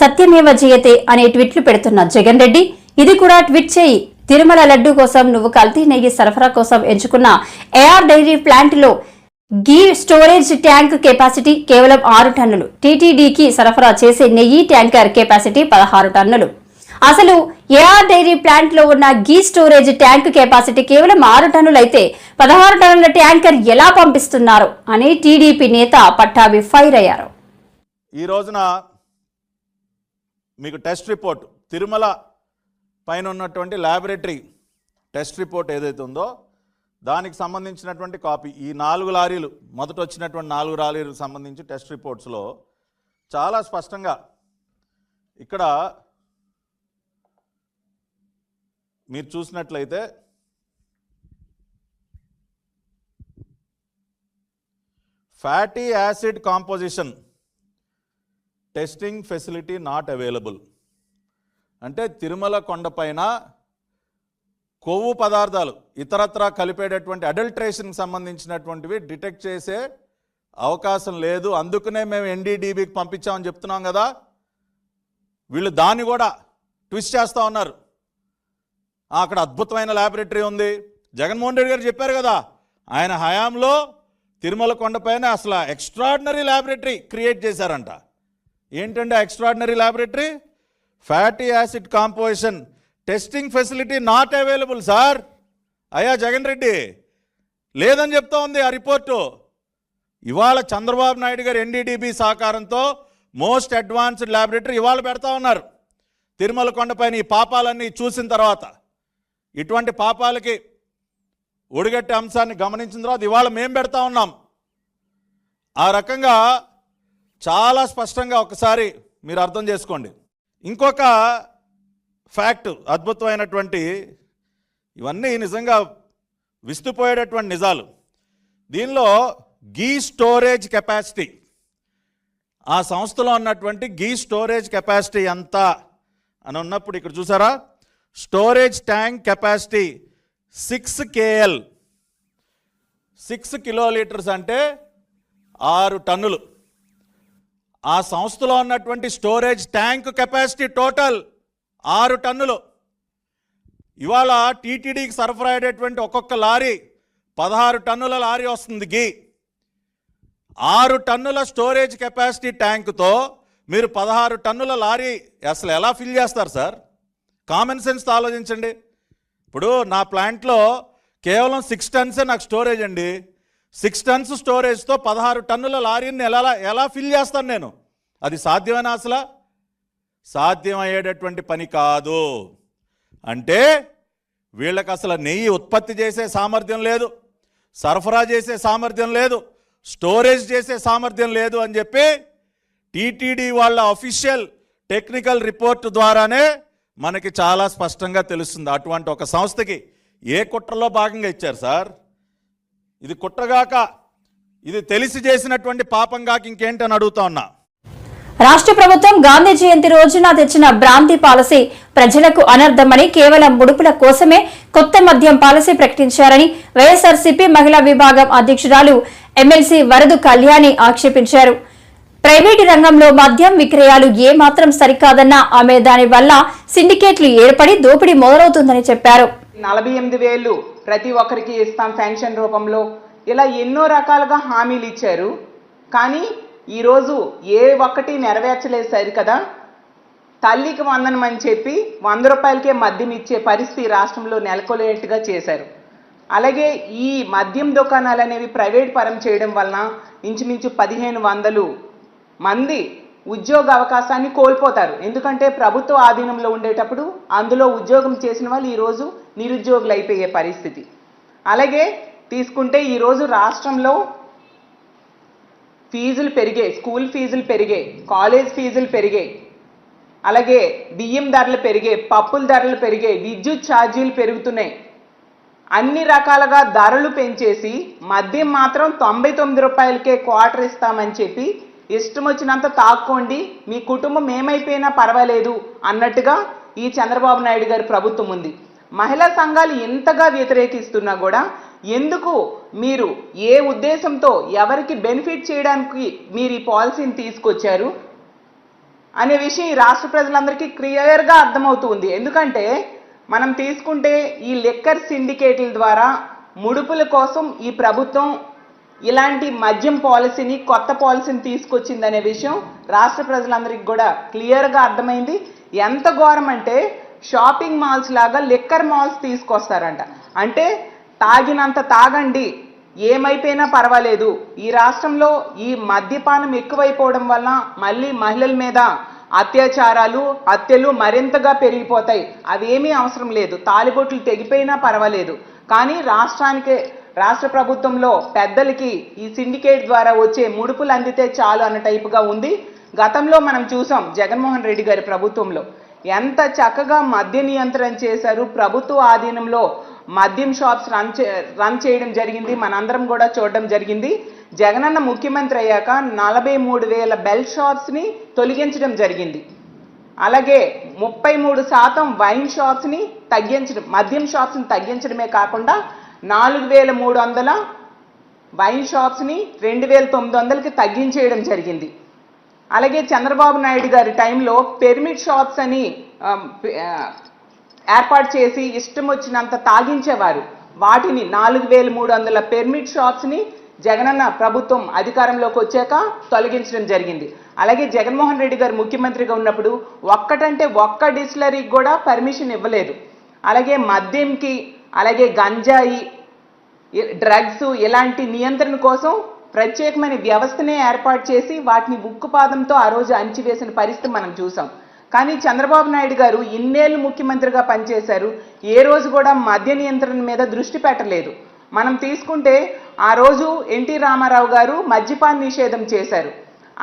సత్యమేవ జయతే అనే ట్వీట్లు పెడుతున్న జగన్ రెడ్డి ఇది కూడా ట్వీట్ చేయి. తిరుమల లడ్డు కోసం నువ్వు కల్తీ నెయ్యి సరఫరా కోసం ఎంచుకున్న ఏఆర్ డైరీ ప్లాంట్ లో గీ స్టోరేజ్ ట్యాంక్ కెపాసిటీ కేవలం 6 టన్నులు. టీటీడీకి సరఫరా చేసే నెయ్యి ట్యాంకర్ కెపాసిటీ 16 టన్నులు. అసలు ఏఆర్ డైరీ ప్లాంట్ లో ఉన్న గీ స్టోరేజ్ ట్యాంక్ కెపాసిటీ కేవలం 6 టన్నులు అయితే 16 టన్నుల ట్యాంకర్ ఎలా పంపిస్తున్నారు అని టీడీపీ నేత పట్టాభి ఫైర్ అయ్యారు. ఈ రోజున మీకు టెస్ట్ రిపోర్ట్ తిరుమల పైన ఉన్నటువంటి ల్యాబొరేటరీ టెస్ట్ రిపోర్ట్ ఏదైతే ఉందో దానికి సంబంధించినటువంటి కాపీ ఈ 4 లారీలు మొదట వచ్చినటువంటి 4 లారీలకు సంబంధించి టెస్ట్ రిపోర్ట్స్లో చాలా స్పష్టంగా ఇక్కడ మీరు చూసినట్లయితే fatty acid composition testing facility not available అంటే తిరుమల కొండపైన కొవ్వు పదార్థాలు ఇతరత్రా కలిపేటటువంటి అడల్ట్రేషన్కి సంబంధించినటువంటివి డిటెక్ట్ చేసే అవకాశం లేదు. అందుకనే మేము ఎన్డీడీబీకి పంపించామని చెప్తున్నాం కదా. వీళ్ళు దాన్ని కూడా ట్విస్ట్ చేస్తూ ఉన్నారు. అక్కడ అద్భుతమైన ల్యాబొరేటరీ ఉంది. జగన్మోహన్ రెడ్డి గారు చెప్పారు కదా, ఆయన హయాంలో తిరుమల కొండపైన అసలు ఎక్స్ట్రాడినరీ ల్యాబొరేటరీ క్రియేట్ చేశారంట. ఏంటంటే extraordinary laboratory fatty acid composition testing facility not available. Sir అయ్యా జగన్ రెడ్డి లేదని చెప్తా ఉంది ఆ రిపోర్టు. ఇవాళ చంద్రబాబు నాయుడు గారు ఎన్డీడీబీ సహకారంతో మోస్ట్ అడ్వాన్స్డ్ ల్యాబొరేటరీ ఇవాళ పెడతా ఉన్నారు. తిరుమల కొండపైన ఈ పాపాలన్నీ చూసిన తర్వాత, ఇటువంటి పాపాలకి ఒడిగట్టే అంశాన్ని గమనించిన తర్వాత ఇవాళ మేము పెడతా ఉన్నాం. ఆ రకంగా చాలా స్పష్టంగా ఒకసారి మీరు అర్థం చేసుకోండి. ఇంకొక ఫ్యాక్ట్ అద్భుతమైనటువంటి, ఇవన్నీ నిజంగా విస్తుపోయేటటువంటి నిజాలు. దీనిలో గీ స్టోరేజ్ కెపాసిటీ, ఆ సంస్థలో ఉన్నటువంటి గీ స్టోరేజ్ కెపాసిటీ ఎంత అని ఉన్నప్పుడు ఇక్కడ చూసారా, storage tank capacity 6 KL 6 kilolitres అంటే 6 టన్నులు. ఆ సంస్థలో ఉన్నటువంటి స్టోరేజ్ ట్యాంక్ కెపాసిటీ టోటల్ 6 టన్నులు. ఇవాళ టీటీడీకి సరఫరా అయ్యేటువంటి ఒక్కొక్క లారీ 16 టన్నుల లారీ వస్తుంది గీ. 6 టన్నుల స్టోరేజ్ కెపాసిటీ ట్యాంకుతో మీరు 16 టన్నుల లారీ అసలు ఎలా ఫిల్ చేస్తారు సార్? కామన్ సెన్స్తో ఆలోచించండి. ఇప్పుడు నా ప్లాంట్లో కేవలం 6 టన్సే నాకు స్టోరేజ్ అండి. 6 టన్స్ స్టోరేజ్తో 16 టన్నుల లారీని ఎలా ఫిల్ చేస్తాను నేను? అది సాధ్యమేనా? అసలు సాధ్యమయ్యేటటువంటి పని కాదు. అంటే వీళ్ళకి అసలు నెయ్యి ఉత్పత్తి చేసే సామర్థ్యం లేదు, సరఫరా చేసే సామర్థ్యం లేదు, స్టోరేజ్ చేసే సామర్థ్యం లేదు అని చెప్పి టీటీడీ వాళ్ళ అఫీషియల్ టెక్నికల్ రిపోర్ట్ ద్వారానే మనకి చాలా స్పష్టంగా తెలుస్తుంది. అటువంటి ఒక సంస్థకి ఏ కుట్రలో భాగంగా ఇచ్చారు సార్? ఇది కుట్రగాక, ఇది తెలిసి చేసినటువంటి పాపంగాక ఇంకేంటని అడుగుతా ఉన్నా. రాష్ట్ర ప్రభుత్వం గాంధీ జయంతి రోజున తెచ్చిన బ్రాంతి పాలసీ ప్రజలకు అనర్థమని, కేవలం ముడుపుల కోసమే కొత్త మద్యం పాలసీ ప్రకటించారని వైఎస్ఆర్సీపీ మహిళా విభాగం అధ్యక్షురాలు ఎమ్మెల్సీ వరదు కళ్యాణి ఆక్షేపించారు. ప్రైవేటు రంగంలో మద్యం విక్రయాలు ఏమాత్రం సరికాదన్నా ఆమె దాని వల్ల సిండికేట్లు ఏర్పడి దోపిడీ మొదలవుతుందని చెప్పారు. 48,000 ప్రతి ఒక్కరికి ఇస్తాం పెన్షన్ రూపంలో, ఇలా ఎన్నో రకాలుగా హామీలు ఇచ్చారు. కానీ ఈరోజు ఏ ఒక్కటి నెరవేర్చలేదు సరి కదా. తల్లికి వందనం అని చెప్పి 100 రూపాయలకే మద్యం ఇచ్చే పరిస్థితి రాష్ట్రంలో నెలకొలేట్టుగా చేశారు. అలాగే ఈ మద్యం దుకాణాలు అనేవి ప్రైవేట్ పరం చేయడం వలన ఇంచుమించు 1500 మంది ఉద్యోగ అవకాశాన్ని కోల్పోతారు. ఎందుకంటే ప్రభుత్వ ఆధీనంలో ఉండేటప్పుడు అందులో ఉద్యోగం చేసిన వాళ్ళు ఈరోజు నిరుద్యోగులు అయిపోయే పరిస్థితి. అలాగే తీసుకుంటే ఈరోజు రాష్ట్రంలో ఫీజులు పెరిగాయి, స్కూల్ ఫీజులు పెరిగాయి, కాలేజ్ ఫీజులు పెరిగాయి, అలాగే బియ్యం ధరలు పెరిగాయి, పప్పుల ధరలు పెరిగాయి, విద్యుత్ ఛార్జీలు పెరుగుతున్నాయి. అన్ని రకాలుగా ధరలు పెంచేసి మద్యం మాత్రం 99 రూపాయలకే క్వార్టర్ ఇస్తామని చెప్పి ఇష్టం వచ్చినంత తాక్కోండి, మీ కుటుంబం ఏమైపోయినా పర్వాలేదు అన్నట్టుగా ఈ చంద్రబాబు నాయుడు గారి ప్రభుత్వం ఉంది. మహిళా సంఘాలు ఎంతగా వ్యతిరేకిస్తున్నా కూడా ఎందుకు మీరు ఏ ఉద్దేశంతో ఎవరికి బెనిఫిట్ చేయడానికి మీరు ఈ పాలసీని తీసుకొచ్చారు అనే విషయం ఈ రాష్ట్ర ప్రజలందరికీ క్లియర్గా అర్థమవుతుంది. ఎందుకంటే మనం తీసుకుంటే ఈ లిక్కర్ సిండికేట్ల ద్వారా ముడుపుల కోసం ఈ ప్రభుత్వం ఇలాంటి మద్యం పాలసీని, కొత్త పాలసీని తీసుకొచ్చిందనే విషయం రాష్ట్ర ప్రజలందరికీ కూడా క్లియర్గా అర్థమైంది. ఎంత ఘోరం అంటే షాపింగ్ మాల్స్ లాగా లిక్కర్ మాల్స్ తీసుకొస్తారంట. అంటే తాగినంత తాగండి, ఏమైపోయినా పర్వాలేదు. ఈ రాష్ట్రంలో ఈ మద్యపానం ఎక్కువైపోవడం వల్ల మళ్ళీ మహిళల మీద అత్యాచారాలు, హత్యలు మరింతగా పెరిగిపోతాయి. అవేమీ అవసరం లేదు, తాలిబొట్లు తెగిపోయినా పర్వాలేదు. కానీ రాష్ట్ర ప్రభుత్వంలో పెద్దలకి ఈ సిండికేట్ ద్వారా వచ్చే ముడుపులు అందితే చాలు అన్న టైపుగా ఉంది. గతంలో మనం చూసాం జగన్మోహన్ రెడ్డి గారి ప్రభుత్వంలో ఎంత చక్కగా మద్య నియంత్రణ చేశారు. ప్రభుత్వ ఆధీనంలో మద్యం షాప్స్ రన్ చేయడం జరిగింది, మనందరం కూడా చూడడం జరిగింది. జగనన్న ముఖ్యమంత్రి అయ్యాక 43,000 బెల్ షాప్స్ని తొలగించడం జరిగింది. అలాగే 33% వైన్ షాప్స్ని తగ్గించడం, మద్యం షాప్స్ని తగ్గించడమే కాకుండా 4,300 వైన్ షాప్స్ని 2,900కి తగ్గించేయడం జరిగింది. అలాగే చంద్రబాబు నాయుడు గారి టైంలో పెర్మిట్ షాప్స్ అని ఏర్పాటు చేసి ఇష్టం వచ్చినంత తాగించేవారు. వాటిని 4,300 పెర్మిట్ షాప్స్ని జగనన్న ప్రభుత్వం అధికారంలోకి వచ్చాక తొలగించడం జరిగింది. అలాగే జగన్మోహన్ రెడ్డి గారు ముఖ్యమంత్రిగా ఉన్నప్పుడు ఒక్క డిస్టిలరీకి కూడా పర్మిషన్ ఇవ్వలేదు. అలాగే మద్యంకి, అలాగే గంజాయి, డ్రగ్స్ ఇలాంటి నియంత్రణ కోసం ప్రత్యేకమైన వ్యవస్థనే ఏర్పాటు చేసి వాటిని ఉక్కుపాదంతో ఆ రోజు అణిచివేసిన పరిస్థితి మనం చూసాం. కానీ చంద్రబాబు నాయుడు గారు ఇన్నేళ్ళు ముఖ్యమంత్రిగా పనిచేశారు, ఏ రోజు కూడా మద్య నియంత్రణ మీద దృష్టి పెట్టలేదు. మనం తీసుకుంటే ఆ రోజు ఎన్టీ రామారావు గారు మద్యపాన నిషేధం చేశారు.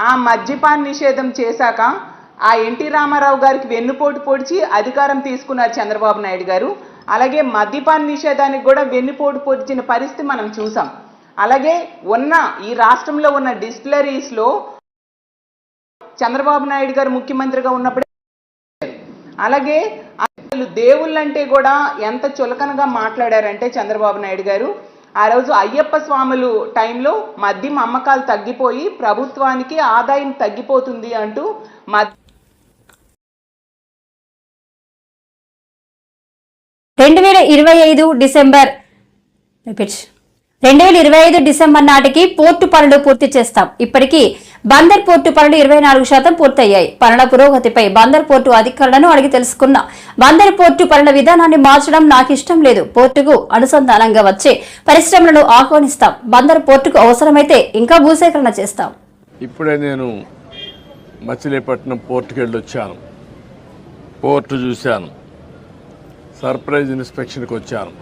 ఆ మద్యపాన నిషేధం చేశాక ఆ ఎన్టీ రామారావు గారికి వెన్నుపోటు పొడిచి అధికారం తీసుకున్నారు చంద్రబాబు నాయుడు గారు. అలాగే మద్యపాన నిషేధానికి కూడా వెన్నుపోటు పొడిచిన పరిస్థితి మనం చూసాం. అలాగే ఈ రాష్ట్రంలో ఉన్న డిస్టిలరీస్లో చంద్రబాబు నాయుడు గారు ముఖ్యమంత్రిగా ఉన్నప్పుడే, అలాగే దేవుళ్ళంటే కూడా ఎంత చులకనగా మాట్లాడారంటే చంద్రబాబు నాయుడు గారు ఆ రోజు అయ్యప్ప స్వాములు టైంలో మద్యం అమ్మకాలు తగ్గిపోయి ప్రభుత్వానికి ఆదాయం తగ్గిపోతుంది అంటూ 2025 డిసెంబర్ నాటికి పోర్టు పనులు పూర్తి చేస్తాం. ఇప్పటికీ బందర్ పోర్టు పనులు 24% పూర్తయ్యాయి. పనుల పురోగతిపై బందర్ పోర్టు అధికారులను అడిగి తెలుసుకున్నా. బందర్ పోర్టు పనుల విధానాన్ని మార్చడం నాకు ఇష్టం లేదు. పోర్టుకు అనుసంధానంగా వచ్చే పరిశ్రమలను ఆహ్వానిస్తాం. బందర్ పోర్టుకు అవసరమైతే ఇంకా భూసేకరణ చేస్తాం. ఇప్పుడే నేను మచిలీపట్నం పోర్టుకి వెళ్ళొచ్చాను, పోర్టు చూశాను, సర్ప్రైజ్ ఇన్స్పెక్షన్కి వచ్చాను.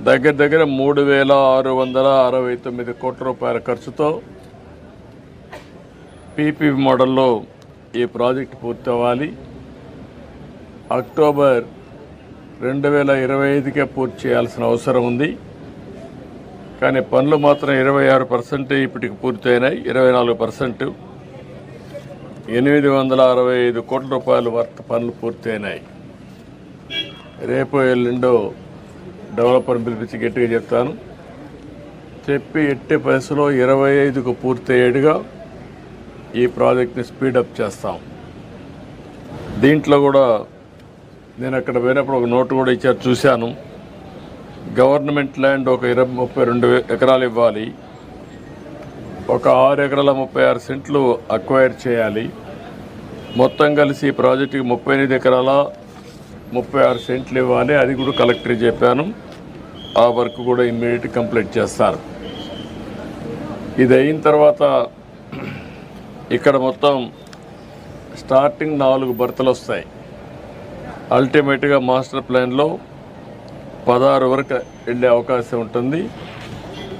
దగ్గర 3,669 కోట్ల రూపాయల ఖర్చుతో పీపీ మోడల్లో ఈ ప్రాజెక్టు పూర్తి అవ్వాలి. అక్టోబర్ 2025కే పూర్తి చేయాల్సిన అవసరం ఉంది. కానీ పనులు మాత్రం 26% ఇప్పటికి పూర్తయినాయి. 24% 865 కోట్ల రూపాయల వర్త్ పనులు పూర్తయినాయి. రేపు ఎల్లుండో డెవలపర్ని పిలిపించి గట్టిగా చెప్తాను, చెప్పి ఎట్టి పరిస్థితుల్లో 25కు పూర్తయ్యేట్టుగా ఈ ప్రాజెక్ట్ని స్పీడప్ చేస్తాం. దీంట్లో కూడా నేను అక్కడ పోయినప్పుడు ఒక నోటు కూడా ఇచ్చారు, చూశాను. గవర్నమెంట్ ల్యాండ్ ఒక 32 ఎకరాలు ఇవ్వాలి, ఒక 6 ఎకరాల 36 సెంట్లు అక్వైర్ చేయాలి. మొత్తం కలిసి ఈ ప్రాజెక్టుకి 38 ఎకరాల 36 సెంట్లు ఇవ్వాలి. అది కూడా కలెక్టర్ చెప్పాను. ఆ వర్క్ కూడా ఇమ్మీడియట్ కంప్లీట్ చేస్తారు. ఇది అయిన తర్వాత ఇక్కడ మొత్తం స్టార్టింగ్ 4 బర్తలు వస్తాయి. అల్టిమేట్గా మాస్టర్ ప్లాన్లో 16 వరకు వెళ్ళే అవకాశం ఉంటుంది.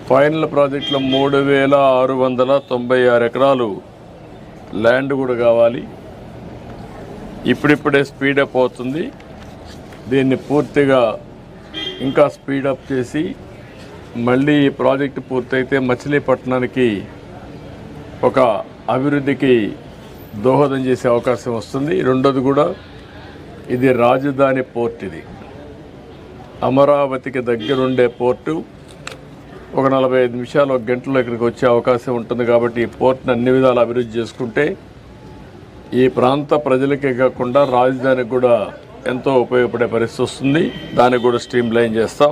ఫైనల్ ప్రాజెక్టులో 3,696 ఎకరాలు ల్యాండ్ కూడా కావాలి. ఇప్పుడిప్పుడే స్పీడప్ అవుతుంది. దీన్ని పూర్తిగా ఇంకా స్పీడప్ చేసి మళ్ళీ ఈ ప్రాజెక్టు పూర్తయితే మచిలీపట్నానికి ఒక అభివృద్ధికి దోహదం చేసే అవకాశం వస్తుంది. రెండోది కూడా ఇది రాజధాని పోర్ట్, ఇది అమరావతికి దగ్గరుండే పోర్టు. ఒక 45 నిమిషాలు, 1 గంటలో ఇక్కడికి వచ్చే అవకాశం ఉంటుంది. కాబట్టి ఈ పోర్ట్ని అన్ని విధాలు అభివృద్ధి చేసుకుంటే ఈ ప్రాంత ప్రజలకే కాకుండా రాజధానికి కూడా ఎంతో ఉపయోగపడే పరిస్థితి వస్తుంది. దానికి కూడా స్ట్రీమ్ లైన్ చేస్తాం.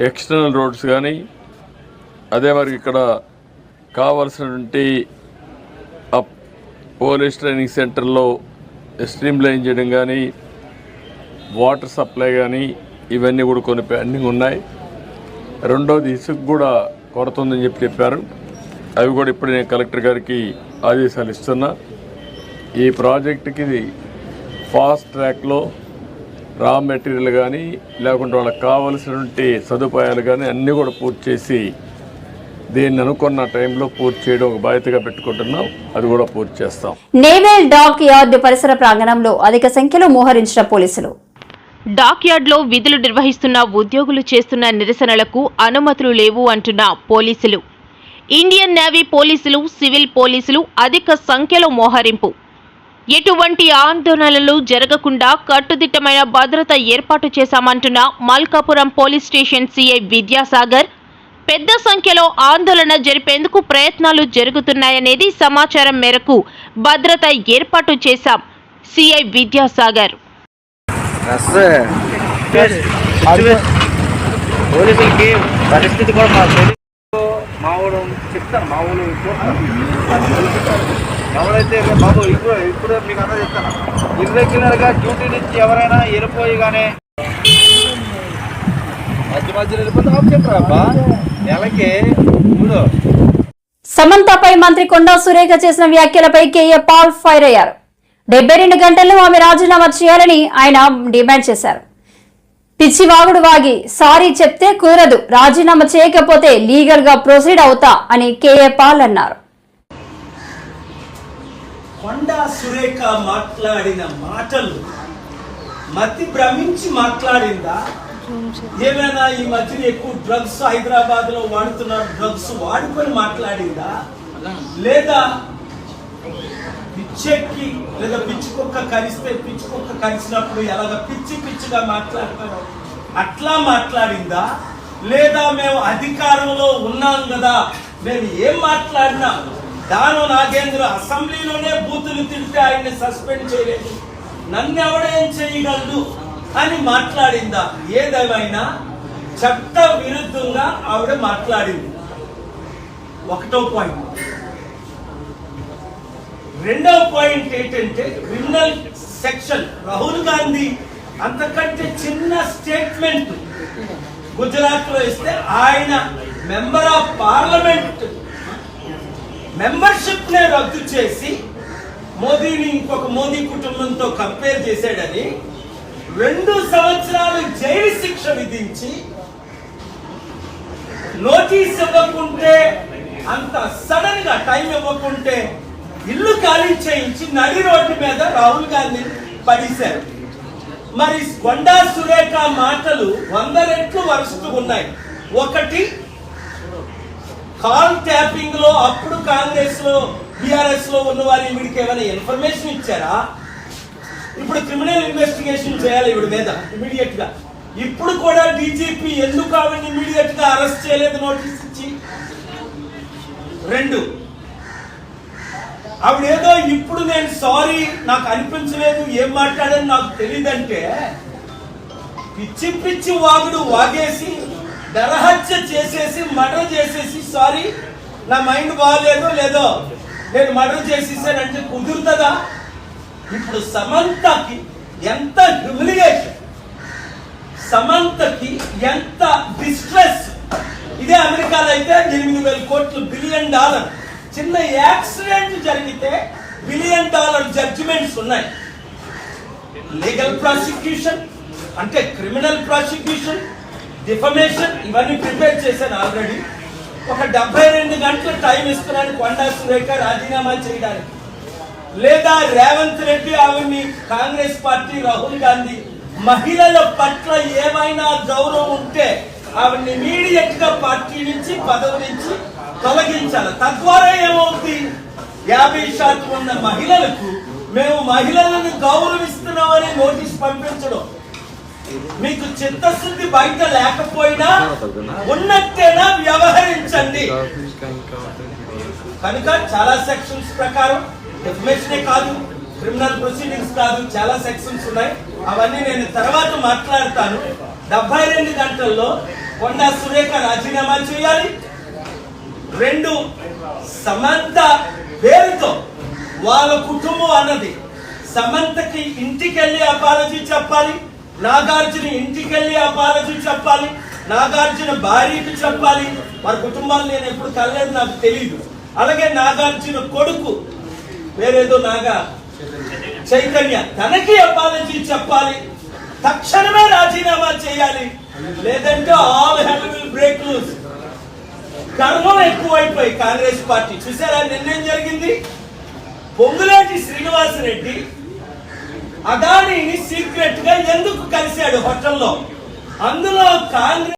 ఎక్స్టర్నల్ రోడ్స్ కానీ అదే మరి ఇక్కడ కావాల్సినటువంటి పోలీస్ ట్రైనింగ్ సెంటర్లో స్ట్రీమ్ లైన్ చేయడం కానీ, వాటర్ సప్లై కానీ ఇవన్నీ కూడా కొన్ని పెండింగ్ ఉన్నాయి. రెండోది ఇసుక కూడా కొరత ఉందని చెప్పారు. అవి కూడా ఇప్పుడు నేను కలెక్టర్ గారికి ఆదేశాలు ఇస్తున్నా. ఈ ప్రాజెక్టుకి ఫాస్ట్ ట్రాక్లో రా మెటీరియల్ కానీ లేకుంటే వాళ్ళకి కావలసినటువంటి సదుపాయాలు కానీ అన్నీ కూడా పూర్తి చేసి దీన్ని అనుకున్న టైంలో పూర్తి చేయడం ఒక బాధ్యతగా పెట్టుకుంటున్నాం. అది కూడా పూర్తి చేస్తాం. నేవల్ డాక్ యార్డ్ పరిసర ప్రాంగణంలో అధిక సంఖ్యలో మోహరించిన పోలీసులు. డాక్ యార్డ్లో విధులు నిర్వహిస్తున్న ఉద్యోగులు చేస్తున్న నిరసనలకు అనుమతులు లేవు అంటున్న పోలీసులు. ఇండియన్ నేవీ పోలీసులు, సివిల్ పోలీసులు అధిక సంఖ్యలో మోహరింపు. ఎటువంటి ఆందోళనలు జరగకుండా కట్టుదిట్టమైన భద్రత ఏర్పాటు చేశామంటున్న Malkapuram police station CI Vidyasagar. పెద్ద సంఖ్యలో ఆందోళన జరిపేందుకు ప్రయత్నాలు జరుగుతున్నాయనేది సమాచారం మేరకు భద్రత ఏర్పాటు చేశాం. సిఐ విద్యాసాగర్. పోలీసులకి పరిస్థితి కూడా మా ఊరు చెప్తాను. మా ఊరు ఎవరైతే బాబు ఇప్పుడు మీకు అంతా చెప్తాను. ఇర్రెగ్యులర్గా డ్యూటీ నుంచి ఎవరైనా వెళ్ళిపోయిగానే మధ్యలో వెళ్ళిపోతే ఆఫ్ చెప్పరా అబ్బా నెలకి ఇప్పుడు. సమంతపై మంత్రి కొండా సురేఖ చేసిన వ్యాఖ్యలపై కేఏ పాల్ ఫైర్ అయ్యారు. 72 గంటల్లో ఆమె రాజీనామా చేయాలని ఆయన డిమాండ్ చేశారు. పిచ్చివాగుడు వాగి సారీ చెప్తే కుదరదు, రాజీనామా చేయకపోతే లీగల్ గా ప్రొసీడ్ అవుతా అని కేఏ పాల్ అన్నారు. కొండా సురేఖ మాట్లాడిన మాటలు మతి భ్రమించి మాట్లాడిందా, ఏమైనా ఈ మధ్యన ఎక్కువ డ్రగ్స్ హైదరాబాద్ లో వాడుతున్నారు, డ్రగ్స్ వాడుకొని మాట్లాడిందా, లేదా పిచ్చెక్కి లేదా పిచ్చుకొక్క కరిస్తే పిచ్చుకొక్క కరిచినప్పుడు ఎలాగ పిచ్చిగా మాట్లాడతారో అట్లా మాట్లాడిందా, లేదా మేము అధికారంలో ఉన్నాం కదా మేము ఏం మాట్లాడినా దాను నాగేంద్ర అసెంబ్లీలోనే బూతులు తింటే ఆయన్ని సస్పెండ్ చేయలేదు, నన్ను ఎవడేం చేయగలదు అని మాట్లాడిందా? ఏదేమైనా చట్ట విరుద్ధంగా ఆవిడ మాట్లాడింది. ఒకటో పాయింట్. రెండవ పాయింట్ ఏంటంటే క్రిమినల్ సెక్షన్. రాహుల్ గాంధీ అంతకంటే చిన్న స్టేట్మెంట్ గుజరాత్ లో ఇస్తే ఆయన మెంబర్ ఆఫ్ పార్లమెంట్ మెంబర్షిప్ నే రద్దు చేసి మోదీని ఇంకొక మోదీ కుటుంబంతో కంపేర్ చేశాడని 2 సంవత్సరాలు జైలు శిక్ష విధించి నోటీస్ ఇవ్వకుంటే, అంత సడన్ గా టైం ఇవ్వకుంటే ఇల్లు ఖాళీ చేయించి నడి రోడ్డు మీద రాహుల్ గాంధీ పడేశారు. మరి కొండా సురేఖ మాటలు 100 రెట్లు వరుసగా ఉన్నాయి. ఒకటి, కాల్ ట్యాపింగ్ లో అప్పుడు కాంగ్రెస్ లో బీఆర్ఎస్ లో ఉన్న వారి వీడికి ఏమైనా ఇన్ఫర్మేషన్ ఇచ్చారా? ఇప్పుడు క్రిమినల్ ఇన్వెస్టిగేషన్ చేయాలి ఈవిడ మీద ఇమీడియట్ గా. ఇప్పుడు కూడా డీజీపీ ఎందుకు ఆవిడని ఇమీడియట్ గా అరెస్ట్ చేయలేదు నోటీస్ ఇచ్చి? 2, ఆవిడేదో ఇప్పుడు నేను సారీ నాకు అనిపించలేదు, ఏం మాట్లాడని నాకు తెలియదంటే పిచ్చి వాగుడు వాగేసి నరహత్య చేసేసి మర్డర్ చేసేసి సారీ నా మైండ్ బాగాలేదో లేదో నేను మర్డర్ చేసేసానంటే కుదురుతుందా? ఇప్పుడు సమంతకి ఎంత హ్యూమిలియేషన్, సమంతకి ఎంత డిస్ట్రెస్. ఇదే అమెరికాలో అయితే 8,000 కోట్లు $1 బిలియన్ చిన్న యాక్సిడెంట్ జరిగితే $1 బిలియన్ జడ్జిమెంట్స్ ఉన్నాయి. లీగల్ ప్రాసిక్యూషన్ అంటే క్రిమినల్ ప్రాసిక్యూషన్, డిఫమేషన్ ఇవన్నీ ప్రిపేర్ చేశాను ఆల్రెడీ. ఒక 72 గంటలు టైం ఇస్తున్నాను కొండా సురేఖ రాజీనామా చేయడానికి. లేదా రేవంత్ రెడ్డి ఆవిడ్ని కాంగ్రెస్ పార్టీ రాహుల్ గాంధీ మహిళల పట్ల ఏమైనా గౌరవం ఉంటే ఆవిడ్ని ఇమీడియట్ గా పార్టీ నుంచి పదవి నుంచి తొలగించాలి. తద్వారా ఏమవుతుంది? 50% ఉన్న మహిళలకు మేము మహిళలను గౌరవిస్తున్నామని నోటీస్ పంపించడం. మీకు చిత్తశుద్ధి బయట లేకపోయినా ఉన్నట్టేనా వ్యవహరించండి. కనుక చాలా సెక్షన్స్ ప్రకారం డెఫినేషనే కాదు, క్రిమినల్ ప్రొసీడింగ్స్ కాదు, చాలా సెక్షన్స్ ఉన్నాయి. అవన్నీ నేను తర్వాత మాట్లాడతాను. 72 గంటల్లో కొండా సురేఖ రాజీనామా చేయాలి. 2, సమంత పేరుతో వాళ్ళ కుటుంబం అన్నది సమంతకి ఇంటికెళ్ళి అపాలజీ చెప్పాలి, నాగార్జున ఇంటికెళ్ళి అపాలజీ చెప్పాలి, నాగార్జున భార్యకి చెప్పాలి. వారి కుటుంబాలు నేను ఎప్పుడు కలలేదు, నాకు తెలియదు. అలాగే నాగార్జున కొడుకు వేరేదో నాగా చైతన్య, తనకి అపాలజీ చెప్పాలి. తక్షణమే రాజీనామా చేయాలి, లేదంటే all hell will break loose. కర్మం ఎక్కువైపోయి కాంగ్రెస్ పార్టీ చూసారా నిన్నేం జరిగింది? పొంగులేటి శ్రీనివాసరెడ్డి అదానీని సీక్రెట్ గా ఎందుకు కలిశాడు హోటల్లో? అందులో కాంగ్రెస్